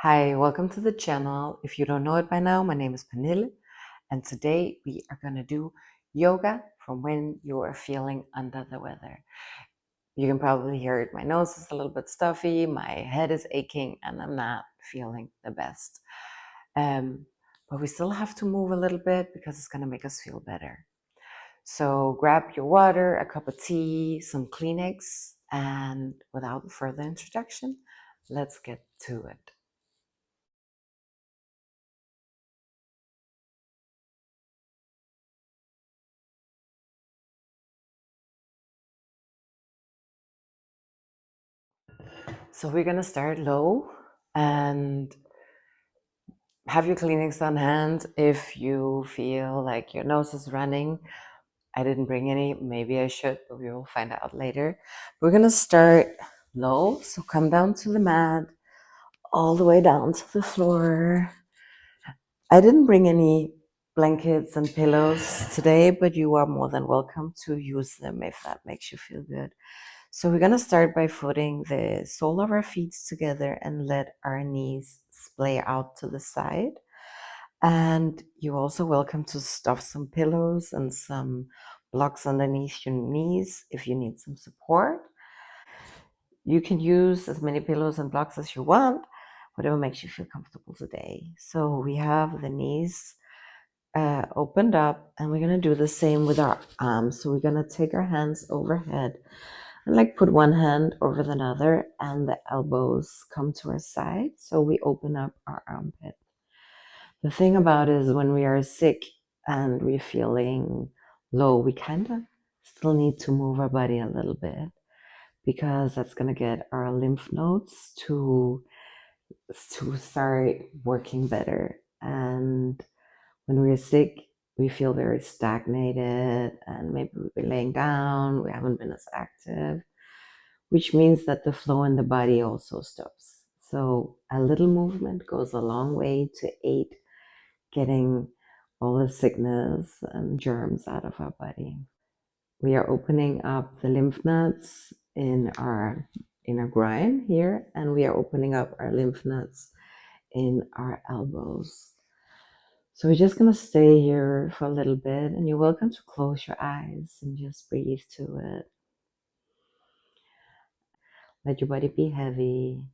Hi, welcome to the channel. If you don't know it by now, my name is Pernille, and today we are going to do yoga from when you are feeling under the weather. You can probably hear it. My nose is a little bit stuffy, my head is aching, and I'm not feeling the best. But we still have to move a little bit because it's going to make us feel better. So grab your water, a cup of tea, some Kleenex, and without further introduction, let's get to it. So we're gonna start low and have your Kleenex on hand if you feel like your nose is running. I didn't bring any, maybe I should, but we will find out later. We're gonna start low, so come down to the mat, all the way down to the floor. I didn't bring any blankets and pillows today, but you are more than welcome to use them if that makes you feel good. So we're going to start by putting the sole of our feet together and let our knees splay out to the side. And you're also welcome to stuff some pillows and some blocks underneath your knees if you need some support. You can use as many pillows and blocks as you want, whatever makes you feel comfortable today. So we have the knees opened up, and we're going to do the same with our arms. So we're going to take our hands overhead and like put one hand over the other, and the elbows come to our side, so we open up our armpit. The thing about it is when we are sick and we're feeling low, we kind of still need to move our body a little bit because that's going to get our lymph nodes to start working better. And when we're sick, we feel very stagnated, and maybe we've been laying down, we haven't been as active, which means that the flow in the body also stops. So a little movement goes a long way to aid getting all the sickness and germs out of our body. We are opening up the lymph nodes in our inner groin here, and we are opening up our lymph nodes in our elbows. So we're just going to stay here for a little bit, and you're welcome to close your eyes and just breathe to it. Let your body be heavy.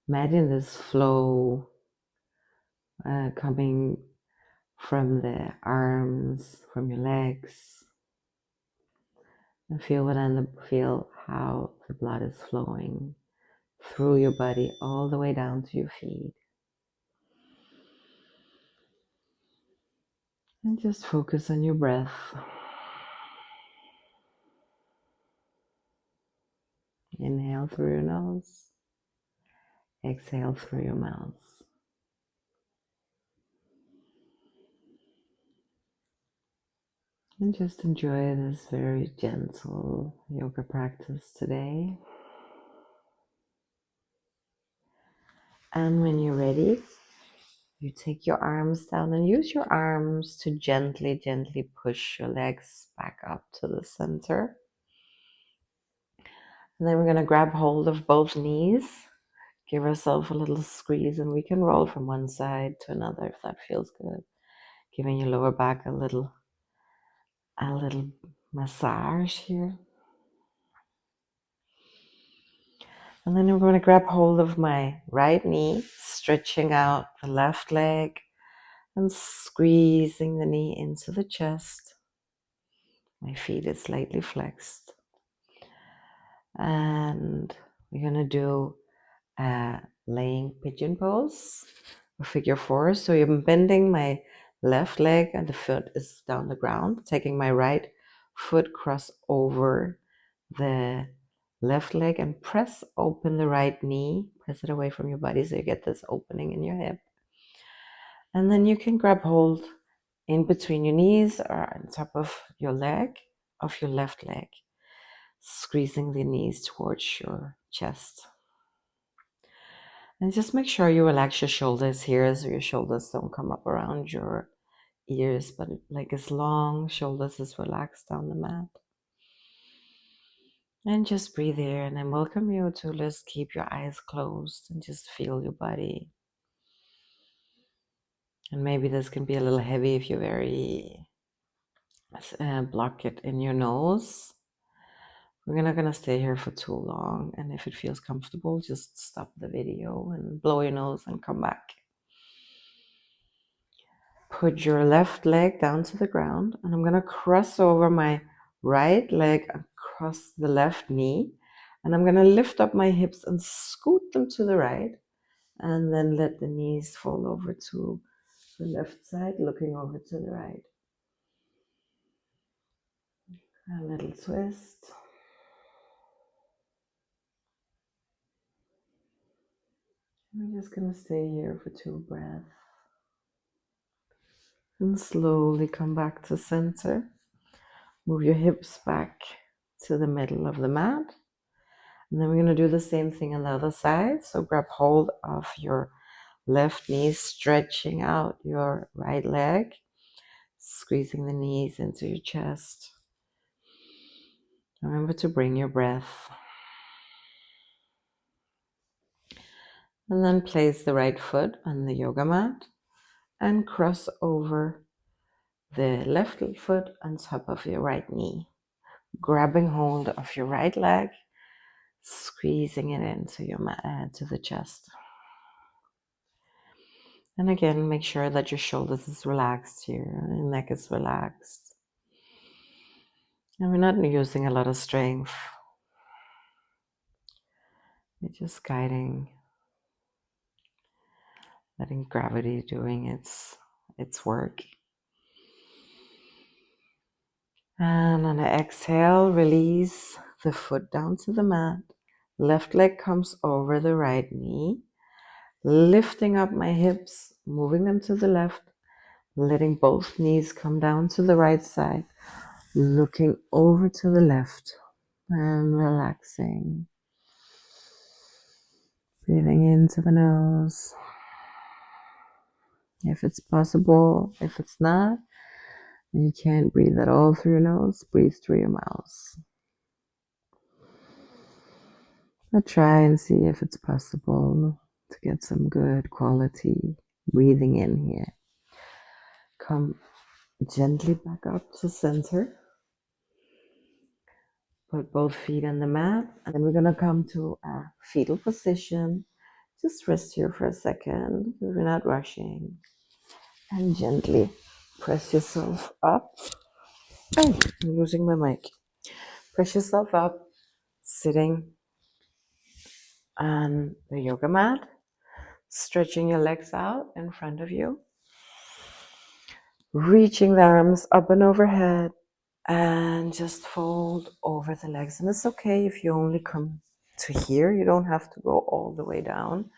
Imagine this flow coming from the arms, from your legs, and feel how the blood is flowing through your body all the way down to your feet. And just focus on your breath. Inhale through your nose, exhale through your mouth. And just enjoy this very gentle yoga practice today. And when you're ready, you take your arms down and use your arms to gently, gently push your legs back up to the center. And then we're going to grab hold of both knees, give ourselves a little squeeze, and we can roll from one side to another if that feels good. Giving your lower back a little massage here. And then I'm going to grab hold of my right knee, stretching out the left leg and squeezing the knee into the chest. My feet is slightly flexed. And we're going to do a laying pigeon pose, or figure four. So I'm bending my left leg and the foot is down the ground, taking my right foot cross over the left leg and press open the right knee. Press it away from your body so you get this opening in your hip. And then you can grab hold in between your knees or on top of your leg, of your left leg, squeezing the knees towards your chest. And just make sure you relax your shoulders here so your shoulders don't come up around your ears, but like as long shoulders as relaxed down the mat. And just breathe here, and I welcome you to just keep your eyes closed and just feel your body. And maybe this can be a little heavy if you very block it in your nose. We're not gonna stay here for too long, and if it feels comfortable, just stop the video and blow your nose and come back. Put your left leg down to the ground, and I'm gonna cross over my right leg across the left knee, and I'm gonna lift up my hips and scoot them to the right, and then let the knees fall over to the left side, looking over to the right. A little twist. We're just gonna stay here for 2 breaths. And slowly come back to center. Move your hips back to the middle of the mat. And then we're going to do the same thing on the other side. So grab hold of your left knee, stretching out your right leg, squeezing the knees into your chest. Remember to bring your breath. And then place the right foot on the yoga mat and cross over the left foot on top of your right knee, grabbing hold of your right leg, squeezing it into your to the chest. And again, make sure that your shoulders is relaxed here, your neck is relaxed. And we're not using a lot of strength. We're just guiding, letting gravity doing its work. And on the exhale, release the foot down to the mat. Left leg comes over the right knee. Lifting up my hips, moving them to the left, letting both knees come down to the right side, looking over to the left and relaxing. Breathing into the nose. If it's possible, if it's not, and you can't breathe at all through your nose, breathe through your mouth. But try and see if it's possible to get some good quality breathing in here. Come gently back up to center. Put both feet on the mat, and then we're gonna come to a fetal position. Just rest here for a second, because we're not rushing. And gently press yourself up. Oh, I'm losing my mic. Press yourself up, sitting on the yoga mat, stretching your legs out in front of you, reaching the arms up and overhead, and just fold over the legs. And it's okay if you only come to here. You don't have to go all the way down.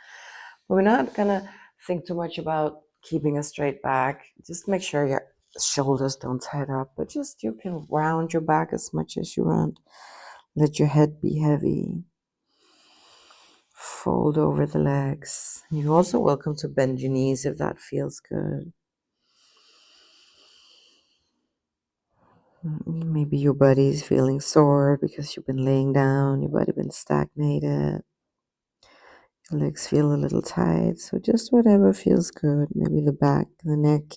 But we're not gonna think too much about keeping a straight back. Just make sure your shoulders don't tight up, but just you can round your back as much as you want. Let your head be heavy. Fold over the legs. You're also welcome to bend your knees if that feels good. Maybe your body's feeling sore because you've been laying down, your body been stagnated. Your legs feel a little tight, so just whatever feels good. Maybe the back, the neck.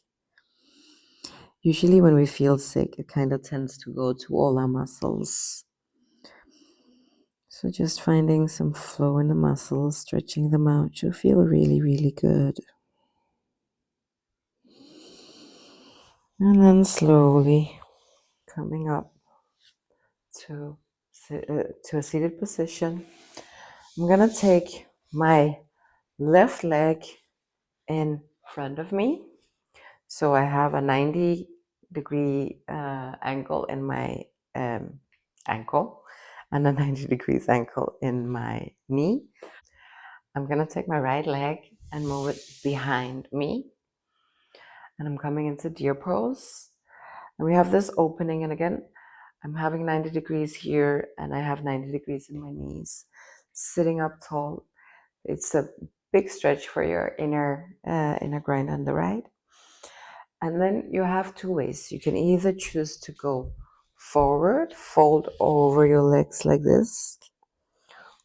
Usually when we feel sick, it kind of tends to go to all our muscles. So just finding some flow in the muscles, stretching them out, you'll feel really, really good. And then slowly coming up to a seated position. I'm gonna take my left leg in front of me. So I have a 90-degree angle in my ankle and a 90 degrees angle in my knee. I'm gonna take my right leg and move it behind me. And I'm coming into deer pose. And we have this opening, and again, I'm having 90 degrees here, and I have 90 degrees in my knees. Sitting up tall, it's a big stretch for your inner groin on the right. And then you have 2 ways. You can either choose to go forward, fold over your legs like this,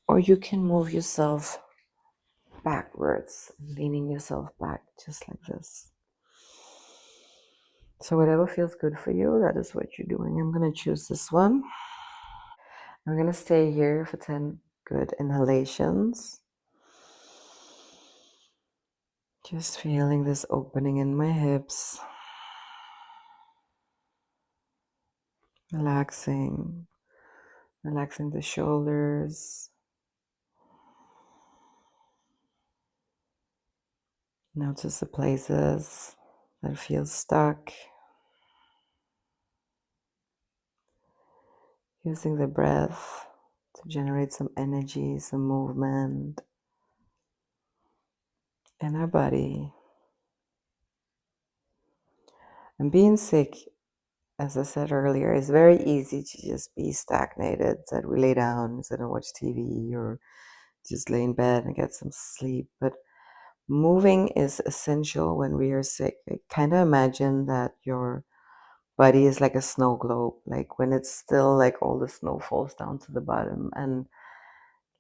or you can move yourself backwards, leaning yourself back just like this. So whatever feels good for you, that is what you're doing. I'm going to choose this one. I'm going to stay here for 10 good inhalations. Just feeling this opening in my hips. Relaxing the shoulders. Notice the places that feel stuck. Using the breath to generate some energy, some movement in our body. And being sick, as I said earlier, is very easy to just be stagnated, that we lay down, sit and watch TV, or just lay in bed and get some sleep. But moving is essential when we are sick. I kind of imagine that your body is like a snow globe, like when it's still, like all the snow falls down to the bottom and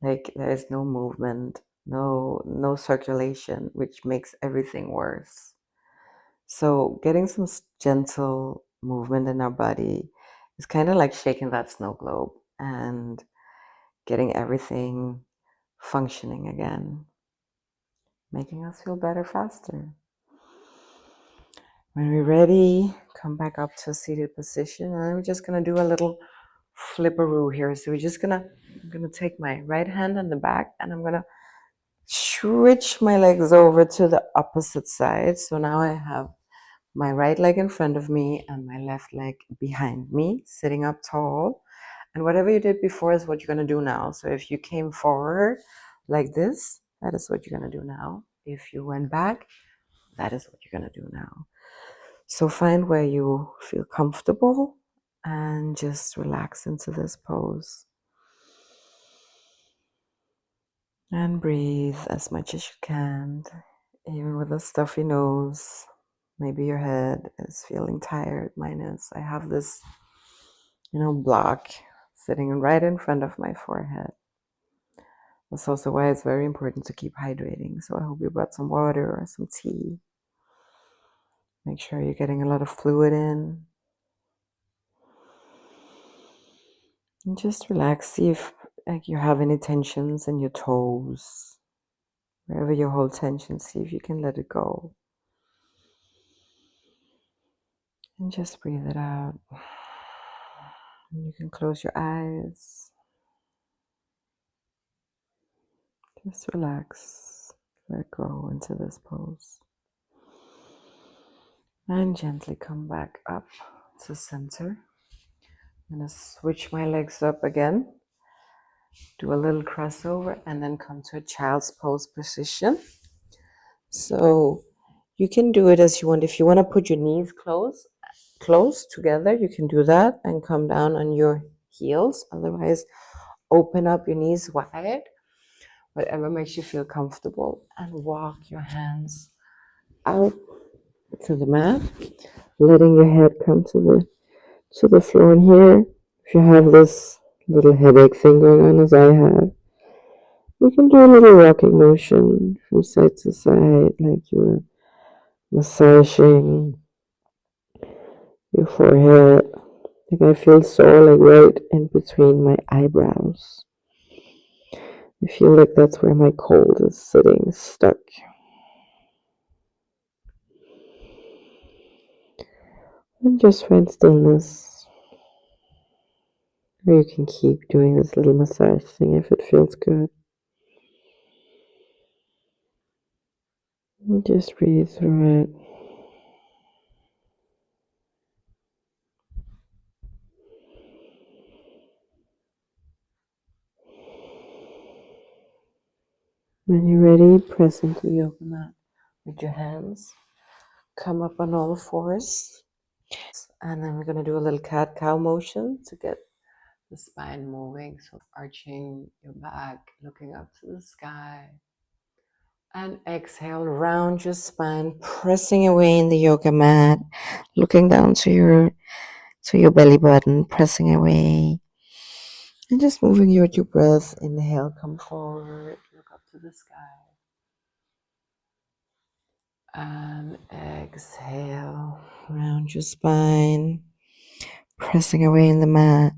like there is no movement, no circulation, which makes everything worse. So getting some gentle movement in our body is kind of like shaking that snow globe and getting everything functioning again, making us feel better faster. When we're ready, come back up to a seated position, and we're just gonna do a little flipperoo here. So I'm gonna take my right hand on the back, and I'm gonna switch my legs over to the opposite side. So now I have my right leg in front of me and my left leg behind me, sitting up tall. And whatever you did before is what you're gonna do now. So if you came forward like this, that is what you're gonna do now. If you went back, that is what you're gonna do now. So find where you feel comfortable and just relax into this pose. And breathe as much as you can, even with a stuffy nose. Maybe your head is feeling tired. Mine is. I have this, block sitting right in front of my forehead. That's also why it's very important to keep hydrating. So I hope you brought some water or some tea. Make sure you're getting a lot of fluid in. And just relax. See if you have any tensions in your toes. Wherever you hold tension, see if you can let it go. And just breathe it out. And you can close your eyes. Just relax. Let go into this pose. And gently come back up to center. I'm going to switch my legs up again. Do a little crossover and then come to a child's pose position. So you can do it as you want. If you want to put your knees close together, you can do that and come down on your heels. Otherwise, open up your knees wide, whatever makes you feel comfortable, and walk your hands out to the mat, letting your head come to the floor. And here, if you have this little headache thing going on as I have, you can do a little rocking motion from side to side, like you're massaging your forehead. Like I feel sore, like right in between my eyebrows. I feel like that's where my cold is sitting stuck. And just find stillness. Or you can keep doing this little massage thing if it feels good. And just breathe through it. When you're ready, press into the yoga mat with your hands. Come up on all fours. And then we're going to do a little cat-cow motion to get the spine moving. So arching your back, looking up to the sky. And exhale, round your spine, pressing away in the yoga mat, looking down to your to your belly button, pressing away. And just moving your breath. Inhale, come forward, look up to the sky. And exhale, round your spine, pressing away in the mat,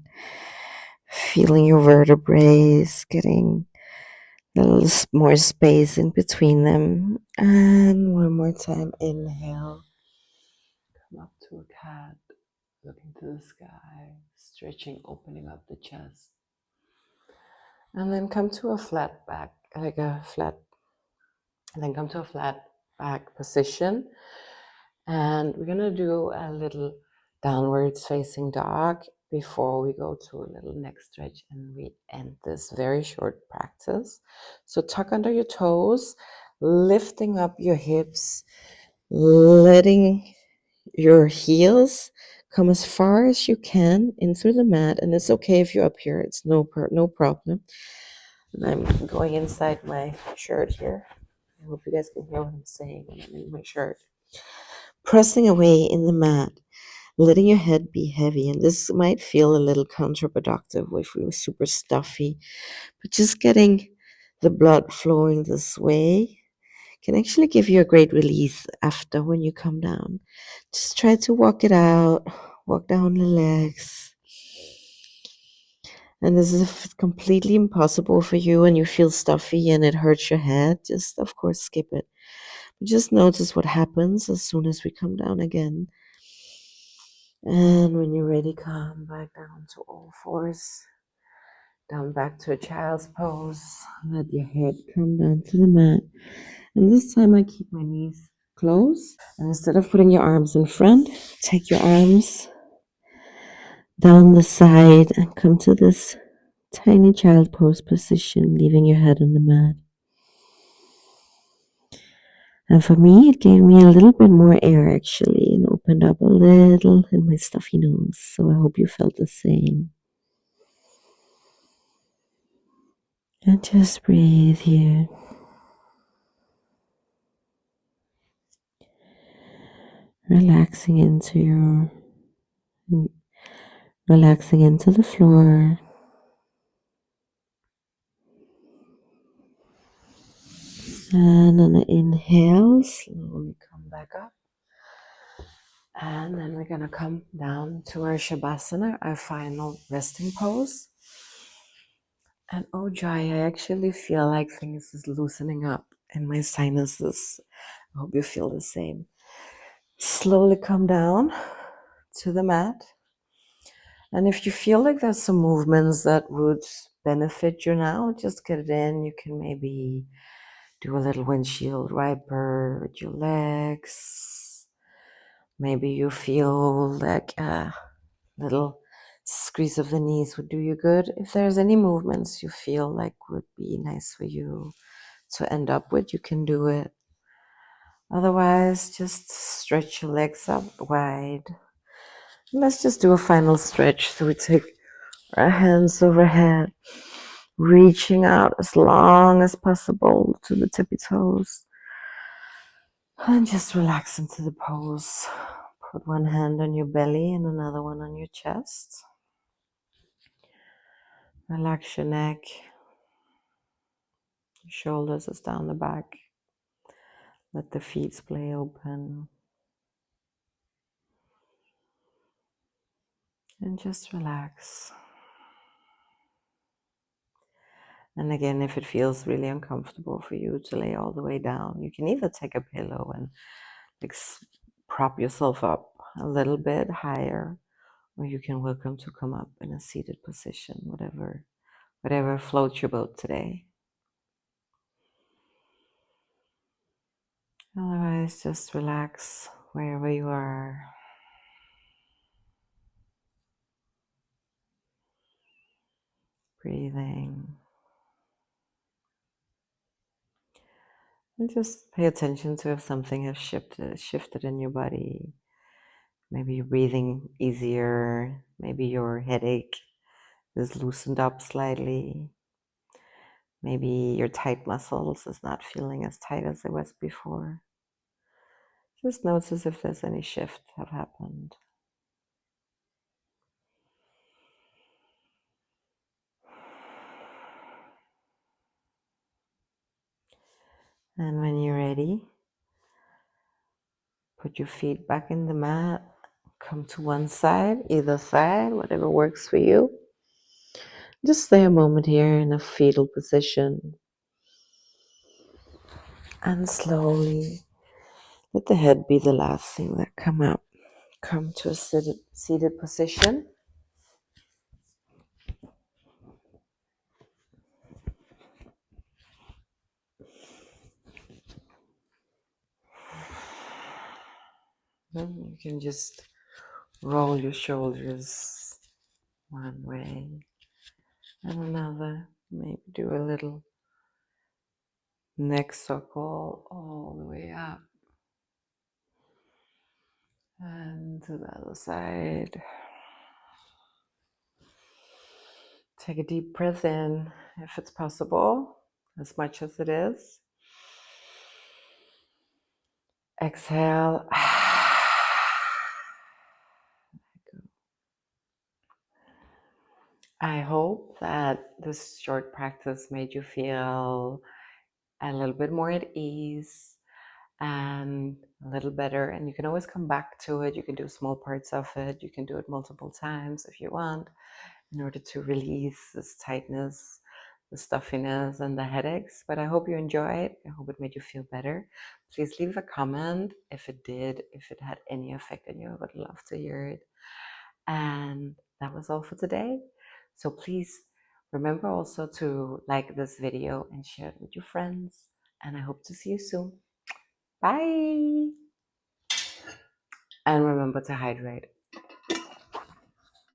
feeling your vertebrae, getting a little more space in between them. And one more time, inhale, come up to a cat, looking to the sky, stretching, opening up the chest. And then come to a flat back, come to a flat back position. And we're gonna do a little downwards facing dog before we go to a little neck stretch and we end this very short practice. So tuck under your toes, lifting up your hips, letting your heels come as far as you can in through the mat. And it's okay if you're up here, it's no problem. And I'm going inside my shirt here. I hope you guys can hear what I'm saying when I'm in my shirt. Pressing away in the mat, letting your head be heavy. And this might feel a little counterproductive if we were super stuffy, but just getting the blood flowing this way can actually give you a great release after when you come down. Just try to walk it out, walk down the legs. And this is completely impossible for you and you feel stuffy and it hurts your head. Just, of course, skip it. But just notice what happens as soon as we come down again. And when you're ready, come back down to all fours. Down back to a child's pose. Let your head come down to the mat. And this time I keep my knees closed. And instead of putting your arms in front, take your arms down the side and come to this tiny child pose position, leaving your head on the mat. And for me, it gave me a little bit more air actually and opened up a little in my stuffy nose. So I hope you felt the same. And just breathe here. Relaxing into the floor. And on an inhale, slowly come back up. And then we're going to come down to our Shavasana, our final resting pose. And oh joy, I actually feel like things is loosening up in my sinuses. I hope you feel the same. Slowly come down to the mat. And if you feel like there's some movements that would benefit you now, just get it in. You can maybe do a little windshield wiper with your legs. Maybe you feel like a little squeeze of the knees would do you good. If there's any movements you feel like would be nice for you to end up with, you can do it. Otherwise, just stretch your legs up wide. Let's just do a final stretch. So we take our hands overhead, reaching out as long as possible to the tippy toes. And just relax into the pose. Put one hand on your belly and another one on your chest. Relax your neck. Your shoulders is down the back. Let the feet splay open. And just relax. And again, if it feels really uncomfortable for you to lay all the way down, you can either take a pillow and prop yourself up a little bit higher, or you can welcome to come up in a seated position, whatever floats your boat today. Otherwise, just relax wherever you are. Breathing. And just pay attention to if something has shifted in your body. Maybe you're breathing easier. Maybe your headache is loosened up slightly. Maybe your tight muscles is not feeling as tight as it was before. Just notice if there's any shift have happened. And when you're ready, put your feet back in the mat. Come to one side, either side, whatever works for you. Just stay a moment here in a fetal position. And slowly let the head be the last thing that come up. Come to a seated position. Then you can just roll your shoulders one way and another. Maybe do a little neck circle all the way up. And to the other side. Take a deep breath in if it's possible, as much as it is. Exhale. I hope that this short practice made you feel a little bit more at ease and a little better. And you can always come back to it. You can do small parts of it. You can do it multiple times if you want, in order to release this tightness, the stuffiness, and the headaches. But I hope you enjoyed. I hope it made you feel better. Please leave a comment if it did, if it had any effect on you. I would love to hear it. And that was all for today. So please remember also to like this video and share it with your friends. And I hope to see you soon. Bye. And remember to hydrate.